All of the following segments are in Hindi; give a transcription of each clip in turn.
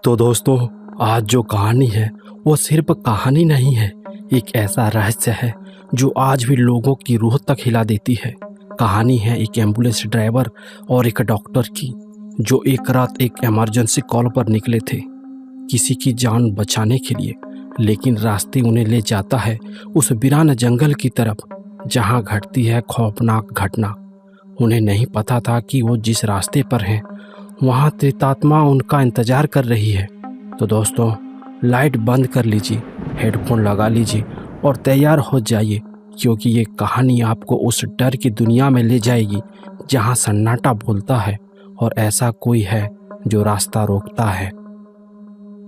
तो दोस्तों, आज जो कहानी है वो सिर्फ कहानी नहीं है, एक ऐसा रहस्य है जो आज भी लोगों की रूह तक हिला देती है। कहानी है एक एम्बुलेंस ड्राइवर और एक डॉक्टर की, जो एक रात एक इमरजेंसी कॉल पर निकले थे किसी की जान बचाने के लिए। लेकिन रास्ते उन्हें ले जाता है उस वीरान जंगल की तरफ जहां घटती है खौफनाक घटना। उन्हें नहीं पता था कि वो जिस रास्ते पर हैं वहां त्रितात्मा उनका इंतजार कर रही है। तो दोस्तों, लाइट बंद कर लीजिए, हेडफोन लगा लीजिए और तैयार हो जाइए, क्योंकि ये कहानी आपको उस डर की दुनिया में ले जाएगी जहां सन्नाटा बोलता है और ऐसा कोई है जो रास्ता रोकता है।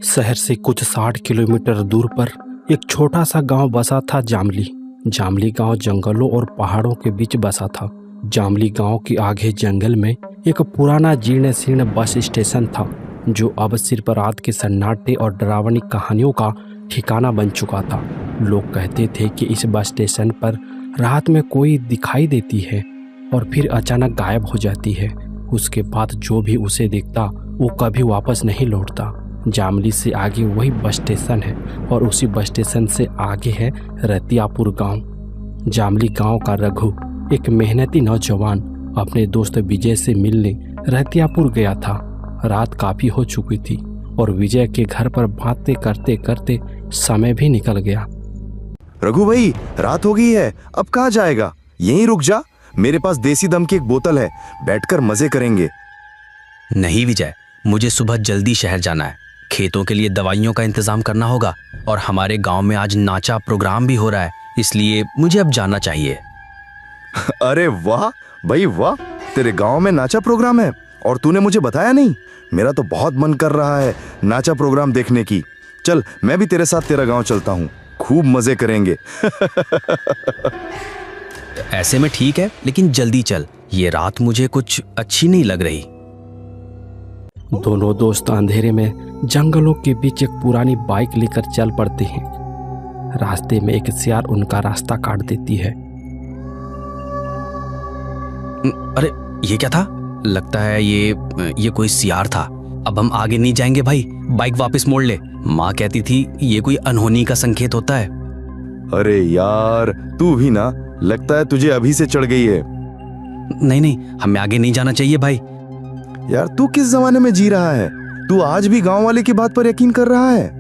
शहर से कुछ 60 किलोमीटर दूर पर एक छोटा सा गांव बसा था, जामली। जामली गांव जंगलों और पहाड़ों के बीच बसा था। जामली गांव के आगे जंगल में एक पुराना जीर्ण शीर्ण बस स्टेशन था, जो अब सिर्फ रात के सन्नाटे और डरावनी कहानियों का ठिकाना बन चुका था। लोग कहते थे कि इस बस स्टेशन पर रात में कोई दिखाई देती है और फिर अचानक गायब हो जाती है। उसके बाद जो भी उसे देखता वो कभी वापस नहीं लौटता। जामली से आगे वही बस स्टेशन है और उसी बस स्टेशन से आगे है रतियापुर गांव। जामली गांव का रघु, एक मेहनती नौजवान, अपने दोस्त विजय से मिलने रतियापुर गया था। रात काफी हो चुकी थी और विजय के घर पर बातें करते करते समय भी निकल गया। रघु भाई, रात हो गई है, अब कहाँ जाएगा? यहीं रुक जा, मेरे पास देसी दम की एक बोतल है, बैठकर मजे करेंगे। नहीं विजय, मुझे सुबह जल्दी शहर जाना है। खेतों के लिए दवाइयों का इंतजाम करना होगा और हमारे गांव में आज नाचा प्रोग्राम भी हो रहा है, इसलिए मुझे अब जाना चाहिए। अरे वाह भाई वाह, तेरे गांव में नाचा प्रोग्राम है और तूने मुझे बताया नहीं। मेरा तो बहुत मन कर रहा है नाचा प्रोग्राम देखने की। चल, मैं भी तेरे साथ तेरा गांव चलता हूँ, खूब मजे करेंगे। ऐसे में ठीक है, लेकिन जल्दी चल, ये रात मुझे कुछ अच्छी नहीं लग रही। दोनों दोस्त अंधेरे में जंगलों के बीच एक पुरानी बाइक लेकर चल पड़ते हैं। रास्ते में एक सियार उनका रास्ता काट देती है। अरे ये क्या था? लगता है ये कोई सियार था। अब हम आगे नहीं जाएंगे भाई, बाइक वापस मोड़ ले। माँ कहती थी ये कोई अनहोनी का संकेत होता है। अरे यार, तू भी ना, लगता है तुझे अभी से चढ़ गई है। नहीं, हमें आगे नहीं जाना चाहिए भाई। यार, तू किस जमाने में जी रहा है? तू आज भी गांव वाले की बात पर यकीन कर रहा है?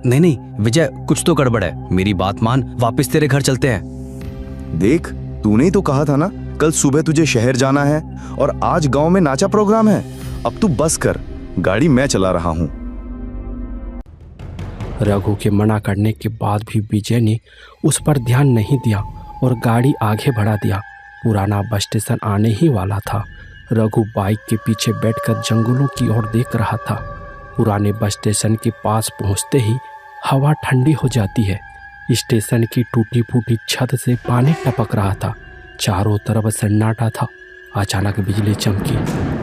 नहीं विजय, कुछ तो गड़बड़ है। मेरी बात मान, वापस तेरे घर चलते हैं। देख, तूने ही तो कहा था ना कल सुबह तुझे शहर जाना है और आज गांव में नाचा प्रोग्राम है। अब तू बस कर, गाड़ी मैं चला रहा हूं। रघु के मना करने के बाद भी विजय ने उस पर ध्यान नहीं दिया और गाड़ी आगे बढ़ा दिया। पुराना बस स्टेशन आने ही वाला था। रघु बाइक के पीछे बैठकर जंगलों की ओर देख रहा था। पुराने बस स्टेशन के पास पहुंचते ही हवा ठंडी हो जाती है। स्टेशन की टूटी फूटी छत से पानी टपक रहा था। चारों तरफ सन्नाटा था। अचानक बिजली चमकी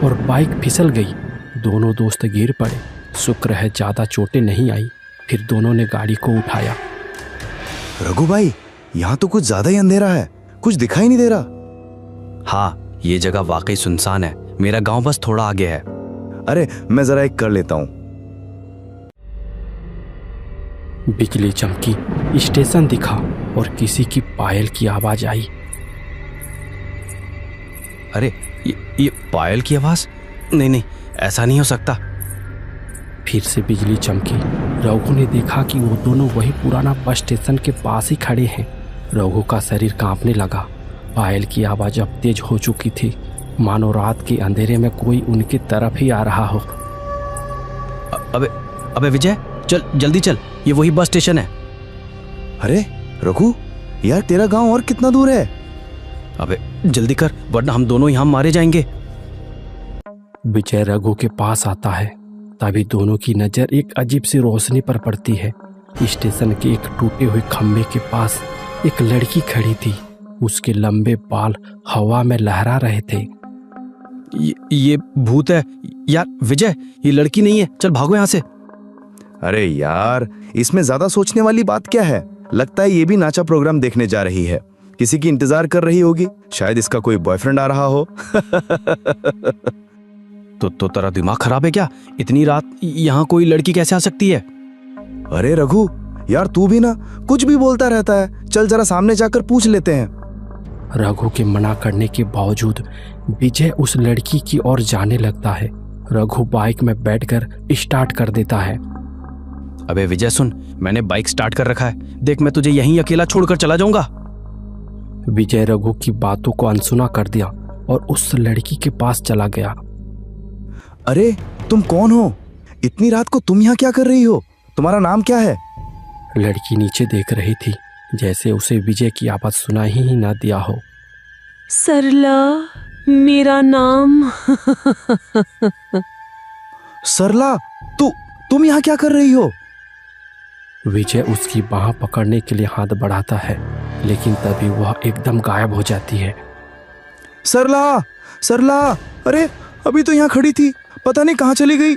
और बाइक फिसल गई। दोनों दोस्त गिर पड़े। शुक्र है ज्यादा चोटें नहीं आई। फिर दोनों ने गाड़ी को उठाया। रघु भाई, यहाँ तो कुछ ज्यादा ही अंधेरा है, कुछ दिखाई नहीं दे रहा। हाँ, ये जगह वाकई सुनसान है। मेरा गांव बस थोड़ा आगे है। अरे, मैं जरा एक कर लेता हूँ। बिजली चमकी, स्टेशन दिखा और किसी की पायल की आवाज आई। अरे ये पायल की आवाज? नहीं, ऐसा नहीं हो सकता। फिर से बिजली चमकी। रघु ने देखा कि वो दोनों वही पुराना बस स्टेशन के पास ही खड़े हैं। रघु का शरीर कांपने लगा। पायल की आवाज अब तेज हो चुकी थी, मानो रात के अंधेरे में कोई उनकी तरफ ही आ रहा हो। अबे विजय, चल जल्दी चल, ये वही बस स्टेशन है। अरे रघु, यार तेरा गांव और कितना दूर है? अबे जल्दी कर, वरना हम दोनों यहाँ मारे जाएंगे। विजय रघु के पास आता है। तभी दोनों की नजर एक अजीब सी रोशनी पर पड़ती है। स्टेशन के एक टूटे हुए खंभे के पास एक लड़की खड़ी थी। उसके लंबे बाल हवा में लहरा रहे थे। ये भूत है यार। विजय, ये लड़की नहीं है, चल भागो यहाँ से। अरे यार, इसमें ज्यादा सोचने वाली बात क्या है? लगता है ये भी नाचा प्रोग्राम देखने जा रही है। किसी की इंतजार कर रही होगी, शायद इसका कोई बॉयफ्रेंड आ रहा हो। तो तेरा दिमाग खराब है क्या? इतनी रात यहाँ कोई लड़की कैसे आ सकती है? अरे रघु, यार तू भी ना कुछ भी बोलता रहता है। चल जरा सामने जाकर पूछ लेते हैं। रघु के मना करने के बावजूद विजय उस लड़की की ओर जाने लगता है। रघु बाइक में बैठकर स्टार्ट कर देता है। अबे विजय सुन, मैंने बाइक स्टार्ट कर रखा है, देख मैं तुझे यहीं अकेला छोड़कर चला जाऊंगा। विजय रघु की बातों को अनसुना कर दिया और उस लड़की के पास चला गया। अरे तुम कौन हो? इतनी रात को तुम यहाँ क्या कर रही हो? तुम्हारा नाम क्या है? लड़की नीचे देख रही थी, जैसे उसे विजय की आवाज सुनाई ही ना दिया हो। सरला मेरा नाम। सरला, तुम यहाँ क्या कर रही हो? विजय उसकी बाह पकड़ने के लिए हाथ बढ़ाता है, लेकिन तभी वह एकदम गायब हो जाती है। सरला, सरला, अरे अभी तो यहाँ खड़ी थी, पता नहीं कहाँ चली गई।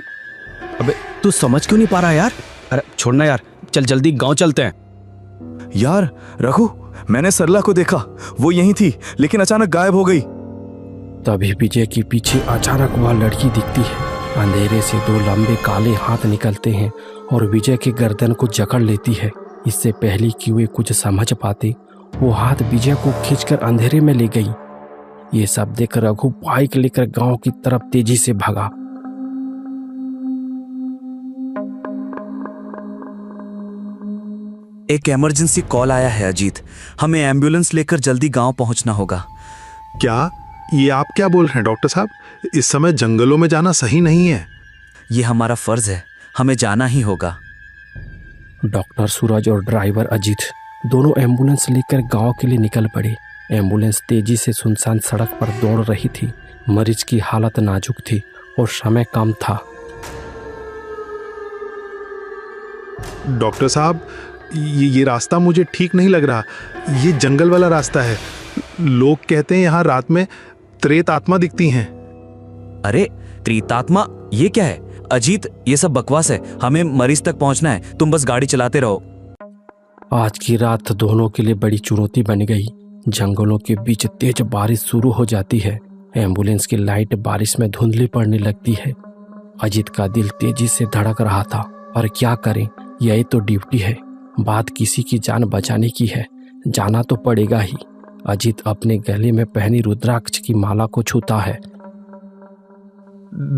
अबे तू समझ क्यों नहीं पा रहा यार? अरे छोड़ना यार, चल जल्दी गांव चलते हैं। यार रघु, मैंने सरला को देखा, वो यहीं थी लेकिन अचानक गायब हो गई। तभी विजय के पीछे अचानक वह लड़की दिखती है। अंधेरे से दो लंबे काले हाथ निकलते हैं और विजय के गर्दन को जकड़ लेती है। इससे पहले कि वे कुछ समझ पाते, वो हाथ विजय को खींचकर अंधेरे में ले गई। ये सब देख रघु बाइक लेकर गांव की तरफ तेजी से भागा। एक इमरजेंसी कॉल आया है अजीत, हमें एम्बुलेंस लेकर जल्दी गांव पहुंचना होगा। क्या ये आप क्या बोल रहे हैं डॉक्टर साहब? इस समय जंगलों में जाना सही नहीं है। ये हमारा फर्ज है, हमें जाना ही होगा। डॉक्टर सूरज और ड्राइवर अजीत दोनों एम्बुलेंस लेकर गांव के लिए निकल पड़े। एम्बुलेंस तेजी से सुनसान सड़क पर दौड़ रही थी। मरीज की हालत नाजुक थी और समय कम था। डॉक्टर साहब, ये रास्ता मुझे ठीक नहीं लग रहा। ये जंगल वाला रास्ता है। लोग कहते हैं यहाँ रात में त्रेत आत्मा दिखती हैं। अरे त्रितात्मा, ये क्या है? अजीत, ये सब बकवास है, हमें मरीज तक पहुंचना है, तुम बस गाड़ी चलाते रहो। आज की रात दोनों के लिए बड़ी चुनौती बन गई। जंगलों के बीच तेज बारिश शुरू हो जाती है। एम्बुलेंस की लाइट बारिश में धुंधली पड़ने लगती है। अजीत का दिल तेजी से धड़क रहा था, पर क्या करें, यही तो ड्यूटी है। बात किसी की जान बचाने की है, जाना तो पड़ेगा ही। अजीत अपने गले में पहनी रुद्राक्ष की माला को छूता है।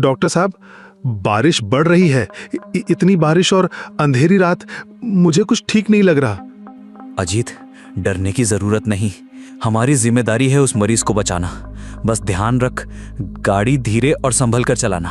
डॉक्टर साहब, बारिश बढ़ रही है। इतनी बारिश और अंधेरी रात, मुझे कुछ ठीक नहीं लग रहा। अजीत, डरने की जरूरत नहीं, हमारी जिम्मेदारी है उस मरीज को बचाना। बस ध्यान रख, गाड़ी धीरे और संभल कर चलाना।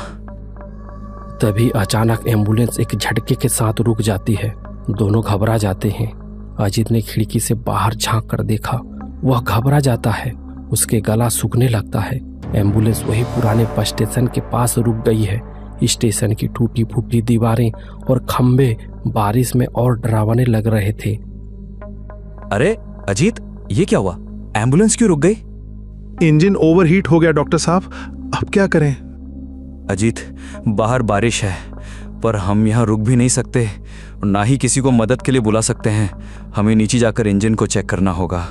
तभी अचानक एम्बुलेंस एक झटके के साथ रुक जाती है। दोनों घबरा जाते हैं। अजीत ने खिड़की से बाहर झांक कर देखा, वह घबरा जाता है, उसके गला सूखने लगता है। एम्बुलेंस वही पुराने बस स्टेशन के पास रुक गई है। स्टेशन की टूटी फूटी दीवारें और खंबे बारिश में और डरावने लग रहे थे। अरे अजीत, ये क्या हुआ? एम्बुलेंस क्यों रुक गई? इंजन ओवरहीट हो गया डॉक्टर साहब, अब क्या करें? अजीत, बाहर बारिश है, पर हम यहाँ रुक भी नहीं सकते, ना ही किसी को मदद के लिए बुला सकते हैं। हमें नीचे जाकर इंजन को चेक करना होगा।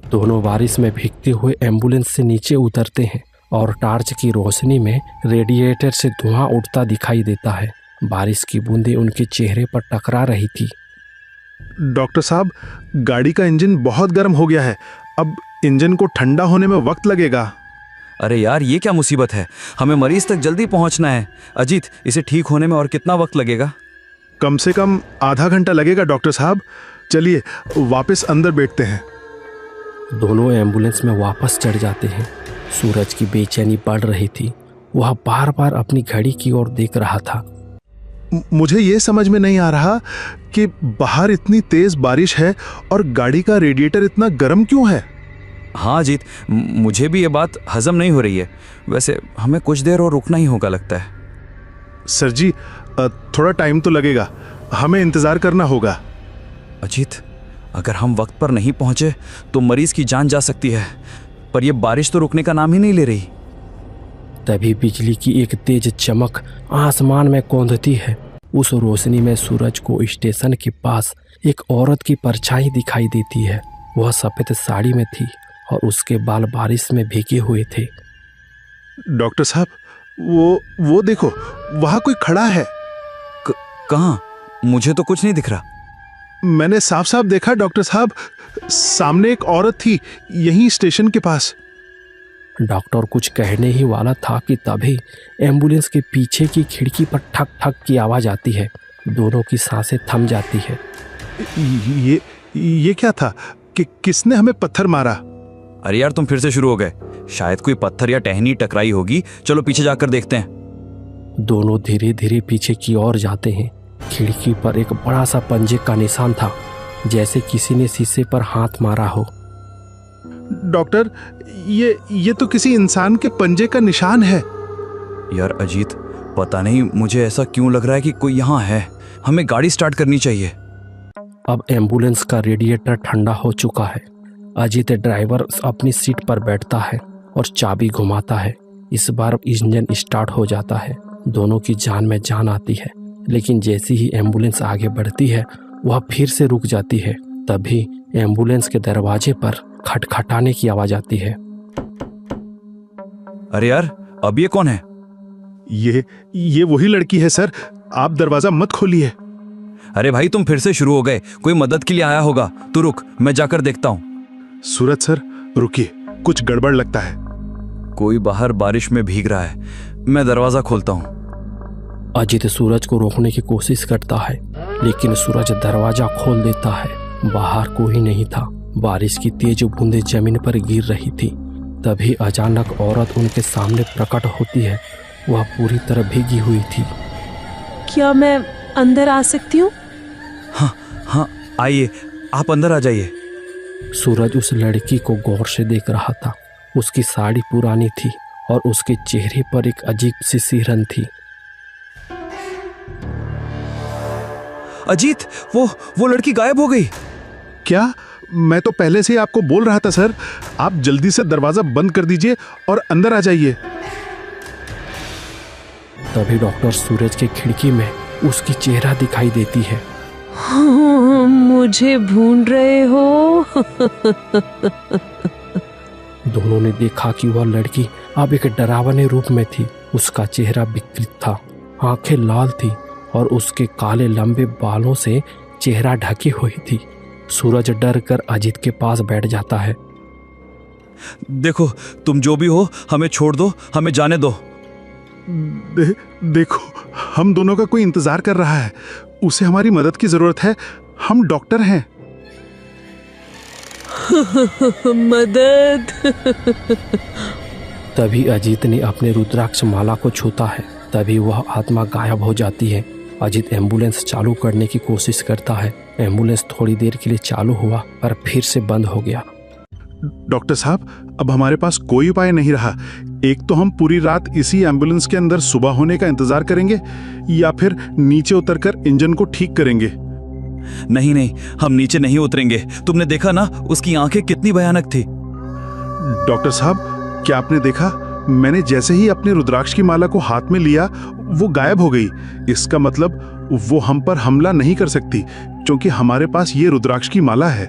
दोनों बारिश में भीगते हुए एम्बुलेंस से नीचे उतरते हैं और टार्च की रोशनी में रेडिएटर से धुआं उठता दिखाई देता है। बारिश की बूंदें उनके चेहरे पर टकरा रही थी। डॉक्टर साहब, गाड़ी का इंजन बहुत गर्म हो गया है, अब इंजन को ठंडा होने में वक्त लगेगा। अरे यार, ये क्या मुसीबत है? हमें मरीज तक जल्दी पहुंचना है। अजीत, इसे ठीक होने में और कितना वक्त लगेगा? कम से कम आधा घंटा लगेगा डॉक्टर साहब। चलिए वापस अंदर बैठते हैं। दोनों एम्बुलेंस में वापस चढ़ जाते हैं। सूरज की बेचैनी बढ़ रही थी। वह बार बार अपनी घड़ी की ओर देख रहा था। मुझे ये समझ में नहीं आ रहा कि बाहर इतनी तेज बारिश है और गाड़ी का रेडिएटर इतना गर्म क्यों है। हाँ अजीत, मुझे भी ये बात हजम नहीं हो रही है। वैसे हमें कुछ देर और रुकना ही होगा लगता है। सर जी, थोड़ा टाइम तो लगेगा, हमें इंतजार करना होगा। अजीत, अगर हम वक्त पर नहीं पहुंचे तो मरीज की जान जा सकती है, पर यह बारिश तो रुकने का नाम ही नहीं ले रही। तभी बिजली की एक तेज चमक आसमान में कौंधती है। उस रोशनी में सूरज को स्टेशन के पास एक औरत की परछाई दिखाई देती है। वह सफेद साड़ी में थी और उसके बाल बारिश में भीगे हुए थे। डॉक्टर साहब, वो देखो, वहां कोई खड़ा है। कहाँ? मुझे तो कुछ नहीं दिख रहा। मैंने साफ साफ देखा डॉक्टर साहब, सामने एक औरत थी, यहीं स्टेशन के पास। डॉक्टर कुछ कहने ही वाला था कि तभी एम्बुलेंस के पीछे की खिड़की पर ठक ठक की आवाज़ आती है। दोनों की सांसें थम जाती है। ये क्या था? कि किसने हमें पत्थर मारा? अरे यार, तुम फिर से शुरू हो गए। शायद कोई पत्थर या टहनी टकराई होगी। चलो पीछे जाकर देखते हैं। दोनों धीरे धीरे पीछे की ओर जाते हैं। खिड़की पर एक बड़ा सा पंजे का निशान था, जैसे किसी ने शीशे पर हाथ मारा हो। डॉक्टर, ये तो किसी इंसान के पंजे का निशान है। यार अजीत, पता नहीं मुझे ऐसा क्यों लग रहा है कि कोई यहाँ है। हमें गाड़ी स्टार्ट करनी चाहिए। अब एम्बुलेंस का रेडिएटर ठंडा हो चुका है। अजीत ड्राइवर अपनी सीट पर बैठता है और चाबी घुमाता है। इस बार इंजन स्टार्ट हो जाता है। दोनों की जान में जान आती है, लेकिन जैसी ही एम्बुलेंस आगे बढ़ती है वह फिर से रुक जाती है। तभी एम्बुलेंस के दरवाजे पर खटखटाने की आवाज आती है। अरे यार, अब ये कौन है? ये वही लड़की है सर, आप दरवाजा मत खोलिए। अरे भाई, तुम फिर से शुरू हो गए। कोई मदद के लिए आया होगा। तू रुक, मैं जाकर देखता हूँ। सूरज सर रुकिए, कुछ गड़बड़ लगता है। कोई बाहर बारिश में भीग रहा है। मैं दरवाजा खोलता हूँ। अजीत सूरज को रोकने की कोशिश करता है, लेकिन सूरज दरवाजा खोल देता है। बाहर कोई नहीं था। बारिश की तेज बूंदें जमीन पर गिर रही थी। तभी अचानक औरत उनके सामने प्रकट होती है। वह पूरी तरह भीगी हुई थी। क्या मैं अंदर आ सकती हूँ? हाँ, आइए, आप अंदर आ जाइए। सूरज उस लड़की को गौर से देख रहा था। उसकी साड़ी पुरानी थी और उसके चेहरे पर एक अजीब सी सिहरन थी। अजीत, वो लड़की गायब हो गई। क्या? मैं तो पहले से ही आपको बोल रहा था सर, आप जल्दी से दरवाजा बंद कर दीजिए और अंदर आ जाइए। तभी डॉक्टर सूरज के खिड़की में उसकी चेहरा दिखाई देती है। हाँ, मुझे ढूंढ रहे हो? दोनों ने देखा कि वह लड़की अब एक डरावने रूप में थी। उसका चेहरा विकृत था, आंखें लाल थी और उसके काले लंबे बालों से चेहरा ढकी हुई थी। सूरज डर कर अजीत के पास बैठ जाता है। देखो, तुम जो भी हो, हमें छोड़ दो, हमें जाने दो। देखो, हम दोनों का कोई इंतजार कर रहा है। उसे हमारी मदद की जरूरत है। हम डॉक्टर हैं। मदद। तभी अजीत ने अपने रुद्राक्ष माला को छूता है। तभी वह आत्मा गायब हो जाती है। अजीत एम्बुलेंस चालू करने की कोशिश करता है। एम्बुलेंस थोड़ी देर के लिए चालू हुआ पर फिर से बंद हो गया। डॉक्टर साहब, अब हमारे पास कोई उपाय नहीं रहा। एक तो हम पूरी रात इसी एम्बुलेंस के अंदर सुबह होने का इंतजार करेंगे, या फिर नीचे उतरकर इंजन को ठीक करेंगे। नहीं, हम नीचे नहीं उतरेंगे। तुमने देखा ना, उसकी आंखें कितनी भयानक थी। डॉक्टर साहब, क्या आपने देखा? मैंने जैसे ही अपने रुद्राक्ष की माला को हाथ में लिया, वो गायब हो गई। इसका मतलब वो हम पर हमला नहीं कर सकती, क्योंकि हमारे पास ये रुद्राक्ष की माला है।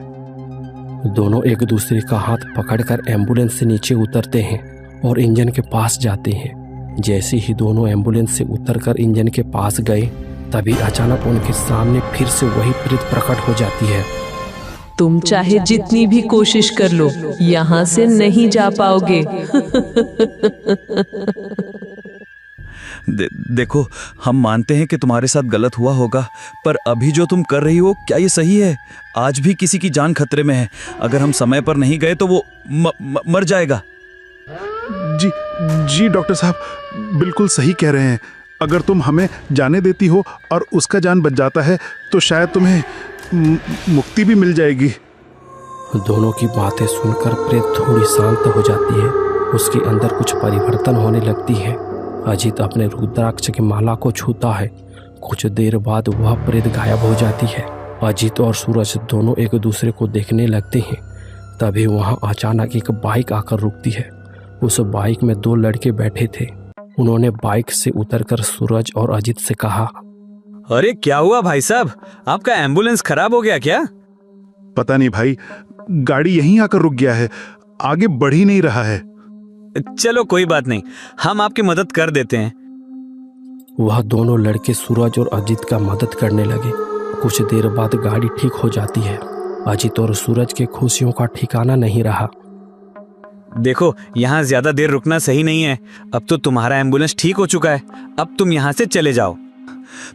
दोनों एक दूसरे का हाथ पकड़कर एम्बुलेंस से नीचे उतरते हैं और इंजन के पास जाते हैं। जैसे ही दोनों एम्बुलेंस से उतरकर इंजन के पास गए, तभी अचानक उनके सामने फिर से वही प्रेत प्रकट हो जाती है। तुम चाहे जितनी भी कोशिश कर लो, यहाँ से नहीं जा पाओगे। देखो, हम मानते हैं कि तुम्हारे साथ गलत हुआ होगा, पर अभी जो तुम कर रही हो, क्या ये सही है? आज भी किसी की जान खतरे में है। अगर हम समय पर नहीं गए तो वो मर जाएगा। जी डॉक्टर साहब, बिल्कुल सही कह रहे हैं। अगर तुम हमें जाने देती हो और उसका जान बच जाता है, तो शायद तुम्हें मुक्ति भी मिल जाएगी। दोनों की बातें सुनकर प्रेत थोड़ी शांत हो जाती है। उसके अंदर कुछ परिवर्तन होने लगती है। अजीत अपने रुद्राक्ष की माला को छूता है। कुछ देर बाद वह प्रेत गायब हो जाती है। अजीत और सूरज दोनों एक दूसरे को देखने लगते हैं। तभी वहां अचानक एक बाइक आकर रुकती है। उस बाइक में दो लड़के बैठे थे। उन्होंने बाइक से उतरकर सूरज और अजीत से कहा, अरे क्या हुआ भाई साहब, आपका एम्बुलेंस खराब हो गया क्या? पता नहीं भाई, गाड़ी यहीं आकर रुक गया है, आगे बढ़ ही नहीं रहा है। चलो कोई बात नहीं, हम आपकी मदद कर देते हैं। वह दोनों लड़के सूरज और अजीत का मदद करने लगे। कुछ देर बाद गाड़ी ठीक हो जाती है। अजीत और सूरज के खुशियों का ठिकाना नहीं रहा। देखो, यहाँ ज्यादा देर रुकना सही नहीं है। अब तो तुम्हारा एम्बुलेंस ठीक हो चुका है, अब तुम यहाँ से चले जाओ।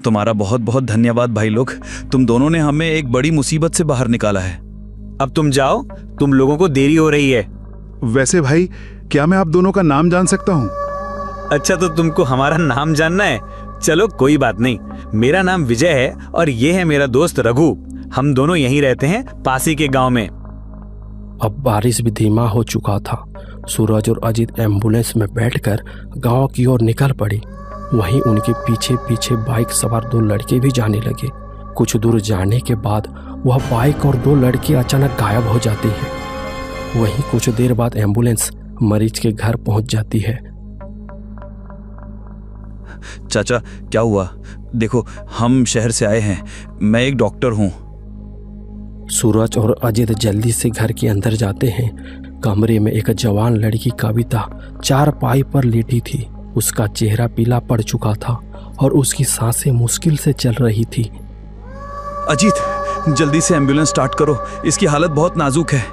तुम्हारा बहुत बहुत धन्यवाद भाई लोग, तुम दोनों ने हमें एक बड़ी मुसीबत से बाहर निकाला है। अब तुम जाओ, तुम लोगों को देरी हो रही है। वैसे भाई, क्या मैं आप दोनों का नाम जान सकता हूँ? अच्छा, तो तुमको हमारा नाम जानना है? चलो कोई बात नहीं, मेरा नाम विजय है और ये है मेरा दोस्त रघु। हम दोनों यहीं रहते हैं, पास ही के गांव में। अब बारिश भी धीमा हो चुका था। सूरज और अजीत एम्बुलेंस में बैठकर गांव की ओर निकल पड़ी। वहीं उनके पीछे पीछे बाइक सवार 2 लड़के भी जाने लगे। कुछ दूर जाने के बाद वह बाइक और 2 लड़के अचानक गायब हो जाते हैं। वहीं कुछ देर बाद एम्बुलेंस मरीज के घर पहुंच जाती है। चाचा, क्या हुआ? देखो, हम शहर से आए हैं, मैं एक डॉक्टर हूँ। सूरज और अजीत जल्दी से घर के अंदर जाते हैं। कमरे में एक जवान लड़की कविता चारपाई पर लेटी थी। उसका चेहरा पीला पड़ चुका था और उसकी सांसें मुश्किल से चल रही थी। अजीत, जल्दी से एम्बुलेंस स्टार्ट करो, इसकी हालत बहुत नाजुक है।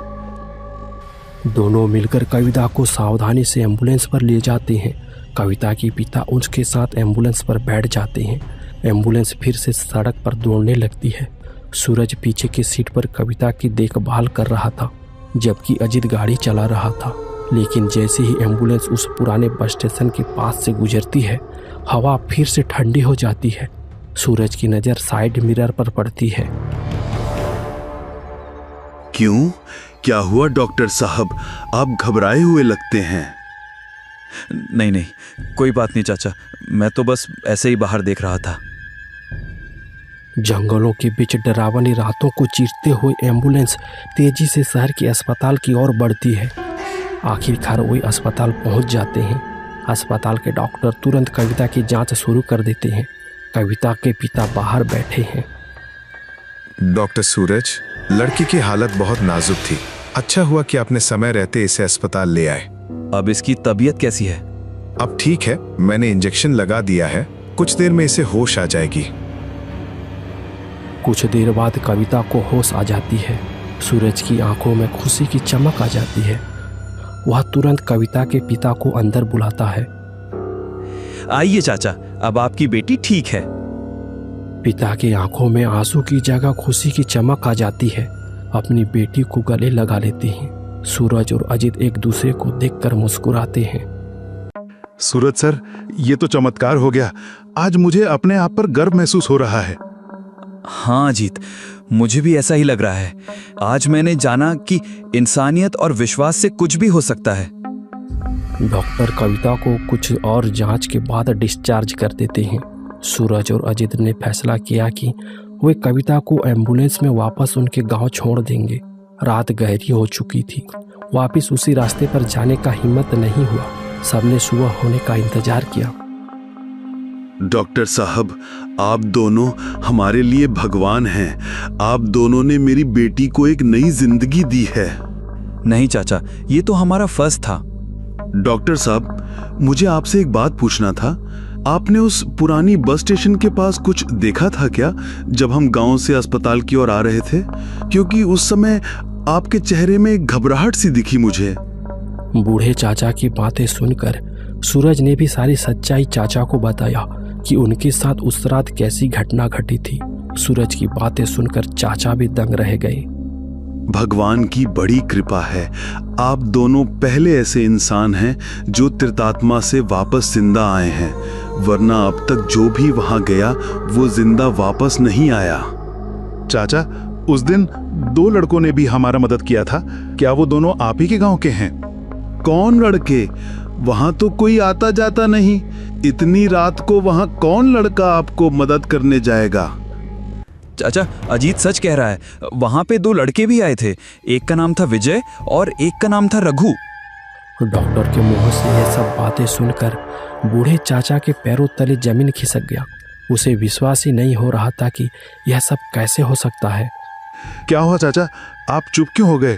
दोनों मिलकर कविता को सावधानी से एम्बुलेंस पर ले जाते हैं। कविता के पिता उसके साथ एम्बुलेंस पर बैठ जाते हैं। एम्बुलेंस फिर से सड़क पर दौड़ने लगती है। सूरज पीछे की सीट पर कविता की देखभाल कर रहा था, जबकि अजीत गाड़ी चला रहा था। लेकिन जैसे ही एम्बुलेंस उस पुराने बस स्टेशन के पास से गुजरती है, हवा फिर से ठंडी हो जाती है। सूरज की नज़र साइड मिरर पर पड़ती है। क्यों? क्या हुआ डॉक्टर साहब? आप घबराए हुए लगते हैं। नहीं नहीं, कोई बात नहीं चाचा, मैं तो बस ऐसे ही बाहर देख रहा था। जंगलों के बीच डरावनी रातों को चीरते हुए एम्बुलेंस तेजी से शहर के अस्पताल की ओर बढ़ती है। आखिरकार वही अस्पताल पहुंच जाते हैं। अस्पताल के डॉक्टर तुरंत कविता की जांच शुरू कर देते हैं। कविता के पिता बाहर बैठे हैं। डॉक्टर सूरज, लड़की की हालत बहुत नाजुक थी। अच्छा हुआ कि आपने समय रहते इसे अस्पताल ले आए। अब इसकी तबीयत कैसी है? अब ठीक है, मैंने इंजेक्शन लगा दिया है, कुछ देर में इसे होश आ जाएगी। कुछ देर बाद कविता को होश आ जाती है। सूरज की आंखों में खुशी की चमक आ जाती है। वह तुरंत कविता के पिता को अंदर बुलाता है। आइए चाचा, अब आपकी बेटी ठीक है। पिता की आंखों में आंसू की जगह खुशी की चमक आ जाती है। अपनी बेटी को गले लगा लेती हैं। सूरज और अजीत एक दूसरे को देखकर मुस्कुराते हैं। सूरज सर, ये तो चमत्कार हो गया। आज मुझे अपने आप पर गर्व महसूस हो रहा है। हाँ अजीत, मुझे भी ऐसा ही लग रहा है। आज मैंने जाना कि इंसानियत और विश्वास से कुछ भी हो सकता है। डॉक्टर कविता को कुछ और जांच के बाद डिस्चार्ज कर देते हैं। सूरज और अजीत ने फैसला किया कि वे कविता को एम्बुलेंस में वापस उनके गांव छोड़ देंगे। रात गहरी हो चुकी थी। वापस उसी रास्ते पर जाने का हिम्मत नहीं हुआ। सबने सुबह होने का इंतजार किया। डॉक्टर साहब, आप दोनों हमारे लिए भगवान हैं। आप दोनों ने मेरी बेटी को एक नई जिंदगी दी है। नहीं चाचा, ये तो हमारा फर्ज था। डॉक्टर साहब, मुझे आपसे एक बात पूछना था। आपने उस पुरानी बस स्टेशन के पास कुछ देखा था क्या, जब हम गांव से अस्पताल की ओर आ रहे थे? क्योंकि उस समय आपके चेहरे में एक घबराहट सी दिखी मुझे। बूढ़े चाचा की बातें सुनकर सूरज ने भी सारी सच्चाई चाचा को बताया कि उनके साथ उस रात कैसी घटना घटी थी। सूरज की बातें सुनकर चाचा भी दंग रह गए। भगवान की बड़ी कृपा है। आप दोनों पहले ऐसे इंसान हैं जो तीर्थात्मा से वापस जिंदा आए हैं, वरना अब तक जो भी वहां गया वो जिंदा वापस नहीं आया। चाचा, उस दिन 2 लड़कों ने भी हमारा मदद किया था। क्या वो दोनों आप ही के गांव के हैं? कौन लड़के? वहां तो कोई आता जाता नहीं। इतनी रात को वहां कौन लड़का आपको मदद करने जाएगा? चाचा, अजीत सच कह रहा है। वहां पे 2 लड़के भी आए थे। एक का नाम था विजय और एक का नाम था रघु। डॉक्टर के मुंह से यह सब बातें सुनकर बूढ़े चाचा के पैरों तले जमीन खिसक गया। उसे विश्वास ही नहीं हो रहा था कि यह सब कैसे हो सकता है। क्या हुआ चाचा, आप चुप क्यों हो गए?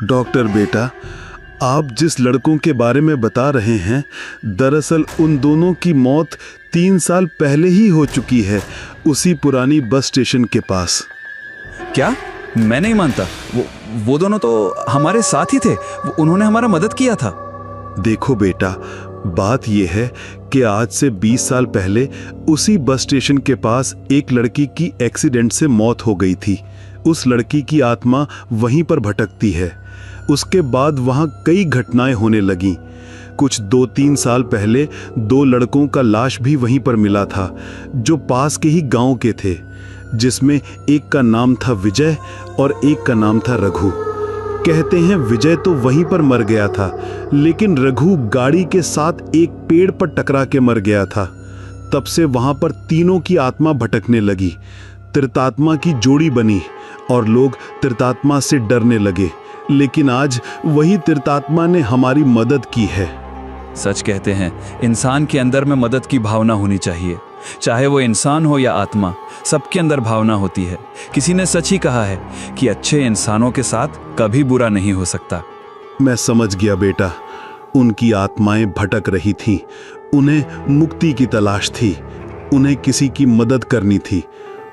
डॉक्टर बेटा, आप जिस लड़कों के बारे में बता रहे हैं, दरअसल उन दोनों की मौत 3 साल पहले ही हो चुकी है, उसी पुरानी बस स्टेशन के पास। क्या? मैं नहीं मानता। वो दोनों तो हमारे साथ ही थे, उन्होंने हमारा मदद किया था। देखो बेटा, बात यह है कि आज से 20 साल पहले उसी बस स्टेशन के पास एक लड़की की एक्सीडेंट से मौत हो गई थी। उस लड़की की आत्मा वहीं पर भटकती है। उसके बाद वहां कई घटनाएं होने लगीं। कुछ 2-3 साल पहले 2 लड़कों का लाश भी वहीं पर मिला था, जो पास के ही गांव के थे, जिसमें एक का नाम था विजय और एक का नाम था रघु। कहते हैं विजय तो वहीं पर मर गया था, लेकिन रघु गाड़ी के साथ एक पेड़ पर टकरा के मर गया था। तब से वहां पर तीनों की आत्मा भटकने लगी। त्रितात्मा की जोड़ी बनी और लोग त्रितात्मा से डरने लगे, लेकिन आज वही त्रितात्मा ने हमारी मदद की है। सच कहते हैं, इंसान के अंदर में मदद की भावना होनी चाहिए। चाहे वो इंसान हो या आत्मा, सबके अंदर भावना होती है। किसी ने सच ही कहा है कि अच्छे इंसानों के साथ कभी बुरा नहीं हो सकता। मैं समझ गया बेटा, उनकी आत्माएं भटक रही थीं। उन्हें मुक्ति की तलाश थी, उन्हें किसी की मदद करनी थी।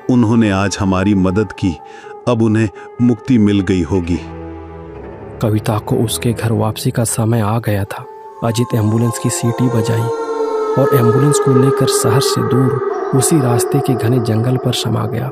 उन्होंने आज हमारी मदद की, अब उन्हें मुक्ति मिल गई होगी। कविता को उसके घर वापसी का समय आ गया था। अजित एम्बुलेंस की सीटी बजाई और एम्बुलेंस को लेकर शहर से दूर उसी रास्ते के घने जंगल पर समा गया।